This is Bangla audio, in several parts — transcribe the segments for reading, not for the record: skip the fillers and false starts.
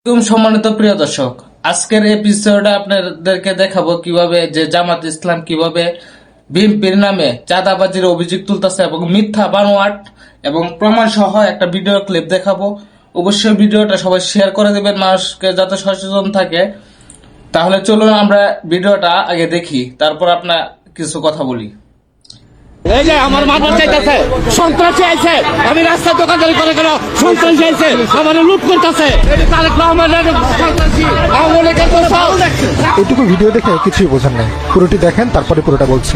সম্মানিত প্রিয় দর্শক, আজকের এপিসোডে আপনাদেরকে দেখাবো কিভাবে যে জামাত ইসলাম কিভাবে বিএনপির নামে চাঁদাবাজির অভিযোগ তুলতেছে এবং মিথ্যা বানোয়াট এবং প্রমাণ সহ একটা ভিডিও ক্লিপ দেখাবো। অবশ্যই ভিডিওটা সবাই শেয়ার করে দেবেন মানুষকে যাতে সচেতন থাকে। তাহলে চলুন আমরা ভিডিওটা আগে দেখি, তারপর আপনার কিছু কথা বলি। এই যে আমার মাথার চাইতেছে সন্ত্রাসী আইছে, আমি রাস্তায় দোকানদারি করে গেল সন্ত্রাসী আইছে, আমার লুট করতেছে। এটুকু ভিডিও দেখে কিছুই বোঝেন নাই, পুরোটি দেখেন তারপরে পুরোটা বলছি।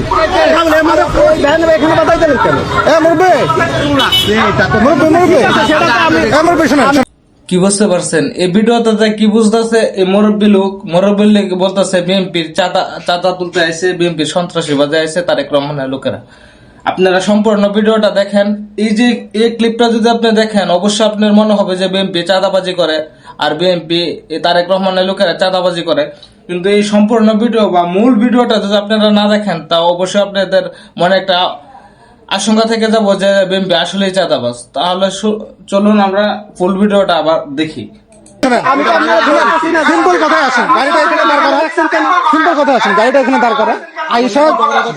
কি বুঝতে পারছেন এই ভিডিওতে? কি বুঝতেছে? এই মুরব্বী লোক বলতেছে বিএনপির চাঁদা তুলতে আইছে, বিএনপির সন্ত্রাসীবাদে আইছে তারেক রহমানের লোকেরা। আপনারা সম্পূর্ণ ভিডিওটা দেখেন। এই যে এই ক্লিপটা যদি আপনি দেখেন, অবশ্যই আপনার মনে হবে যে বিএনপি চাঁদাবাজি করে আর বিএনপি তারেক রহমানের লোকেরা চাঁদাবাজি করে। কিন্তু এই সম্পূর্ণ ভিডিও বা মূল ভিডিওটা যদি আপনারা না দেখেন, তা অবশ্যই আপনাদের মনে একটা আশঙ্কা থেকে যাবো যে বিএনপি আসলেই চাঁদাবাজ। তাহলে চলুন আমরা ফুল ভিডিওটা আবার দেখি। সিম্পল কথায় আসেন, গাড়িটা এখানে দাঁড় করা। সিম্পল কথায় আসেন, গাড়িটা এখানে দাঁড় করা। আইসা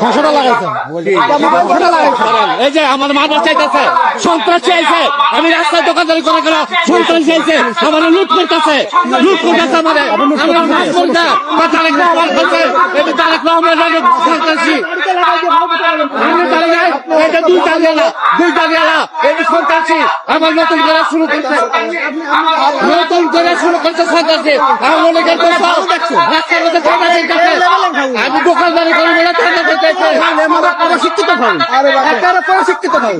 ঘোষণা লাগাইছেন। এই যে আমার মাথার চাইতেছে সন্ত্রাসী আইছে, আমি রাস্তায় দোকানদারি করে গেল সন্ত্রাসী আইছে, আমার লুট করতেছে আমার তারেক রহমান করছে। এটা তারেক রহমান সন্ত্রাসী, এটা দুইটা গেলা এটা সন্ত্রাসী। আমার নতুন করে শুরু করছে সন্ত্রাসী। আমার মনে করতে রাস্তার মধ্যে ঠান্ডা দেখতেছে, আমি দোকানদারি করে গেলে ঠান্ডা দেখতেছে। শিক্ষিত ভাবে শিক্ষিত ভাবে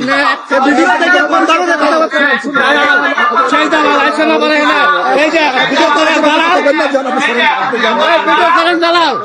এই যে ভিডিও করেন দালাল, ভিডিও করেন দালাল।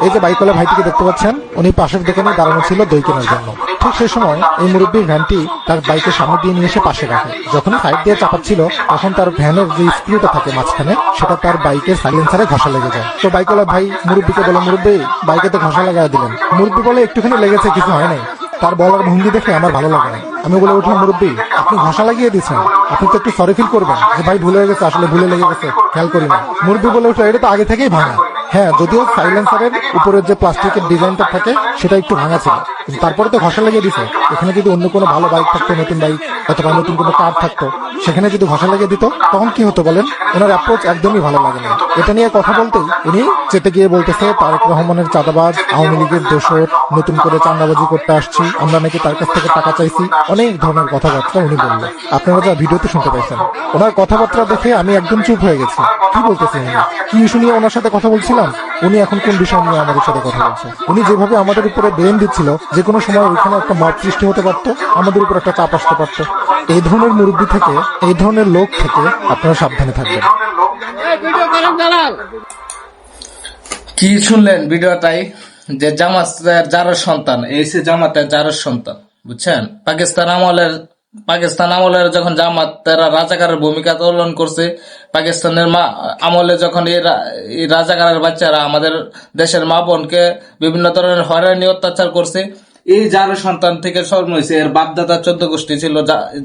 এই যে বাইকওয়ালা ভাইটিকে দেখতে পাচ্ছেন, উনি পাশের দোকানে দাঁড়ানো ছিল দই কেনার জন্য। ঠিক সেই সময় এই মুরব্বীর ভ্যানটি তার বাইকের সামনে দিয়ে নিয়ে এসে পাশে রাখে। যখন সাইড দিয়ে চাপাচ্ছিল, তখন তার ভ্যানের যে স্ক্রুটা থাকে মাঝখানে, সেটা তার বাইকের সাইলেন্সারে ঘষা লেগে যায়। তো বাইকওয়ালা ভাই মুরব্বীকে বলে, মুরব্বী বাইকে তো ঘষা লাগাই দিলেন। মুরব্বী বলে, একটুখানি লেগেছে, কিছু হয় নাই। তার বলার ভঙ্গি দেখে আমার ভালো লাগে না। আমি বলে উঠলাম, মুরব্বী আপনি ঘষা লাগিয়ে দিচ্ছেন, আপনি তো একটু সরি ফিল করবেন যে ভাই ভুলে গেছে, আসলে ভুলে লেগে গেছে, খেয়াল করি না। মুরব্বী বলে উঠলো, এটা তো আগে থেকেই ভাঙা। হ্যাঁ, যদিও সাইলেন্সারের উপরের যে প্লাস্টিকের ডিজাইনটা থাকে সেটা একটু ভাঙা ছিল, কিন্তু তারপরে তো ঘষা লেগে দিছে। এখানে যদি অন্য কোনো ভালো বাইক থাকতো, নতুন বাইক অথবা নতুন কোনো কার থাকতো, সেখানে যদি ঘষা লেগে দিত, তখন কি হতো বলেন? ওনার অ্যাপ্রোচ একদমই ভালো লাগে না। এটা নিয়ে কথা বলতেই উনি চেতে গিয়ে বলতেছে তারেক রহমানের চাঁদাবাজ, আওয়ামী লীগের দোসর, নতুন করে চাঁদাবাজি করতে আসছি, আমরা নাকি তার কাছ থেকে টাকা চাইছি, অনেক ধরনের কথাবার্তা উনি বললেন। আপনারা যা ভিডিওতে শুনতে পাইছেন, ওনার কথাবার্তা দেখে আমি একদম চুপ হয়ে গেছি। কি বলতেছে উনি? কি ইস্যু নিয়ে ওনার সাথে কথা বলছিলাম? উনি এখন কোন বিষয় নিয়ে আমাদের সাথে কথা বলছে? উনি যেভাবে আমাদের উপরে ব্লেম দিচ্ছিল, যে কোনো সময় ওইখানে একটা মব সৃষ্টি হতে পারত, আমাদের উপর একটা চাপ আসতে পারত। এই ধরনের মুরব্বী থেকে, এই ধরনের লোক থেকে আপনারা সাবধানে থাকবেন। কি শুনলেন ভিডিওটাই? যে জামাতের জারর সন্তান, এই সে জামাতের জারর সন্তান, বুঝছেন? পাকিস্তান আমলের যখন জামাতেরা রাজাকারের ভূমিকা পালন করছে, পাকিস্তানের আমলে যখন এই রাজাকারের বাচ্চারা আমাদের দেশের মা বোনকে বিভিন্ন ধরনের হয়রানি অত্যাচার করছে, এই যার সন্তান থেকে জন্ম হয়েছে। এর বাপদাদা 14 গোষ্ঠী ছিল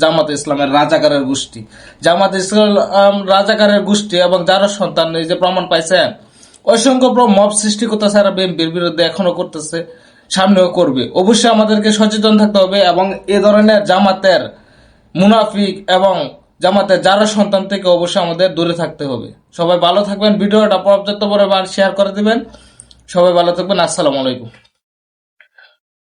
জামাত ইসলামের রাজাকারের গোষ্ঠী। জামাত ইসলাম রাজাকারের গোষ্ঠী এবং যার সন্তান, এই যে প্রমাণ পাইছেন, অসংখ্য মব সৃষ্টি করতেছে আর বিএনপির বিরুদ্ধে এখনো করতেছে, সামনেও করবে। অবশ্যই আমাদেরকে সচেতন থাকতে হবে এবং এ ধরনের জামাতের মুনাফিক এবং জামাতের যারা সন্তান থেকে অবশ্যই আমাদের দূরে থাকতে হবে। সবাই ভালো থাকবেন। ভিডিওটা পর্যাপ্ত পরিমাণ শেয়ার করে দিবেন। সবাই ভালো থাকবেন। আসসালামু আলাইকুম।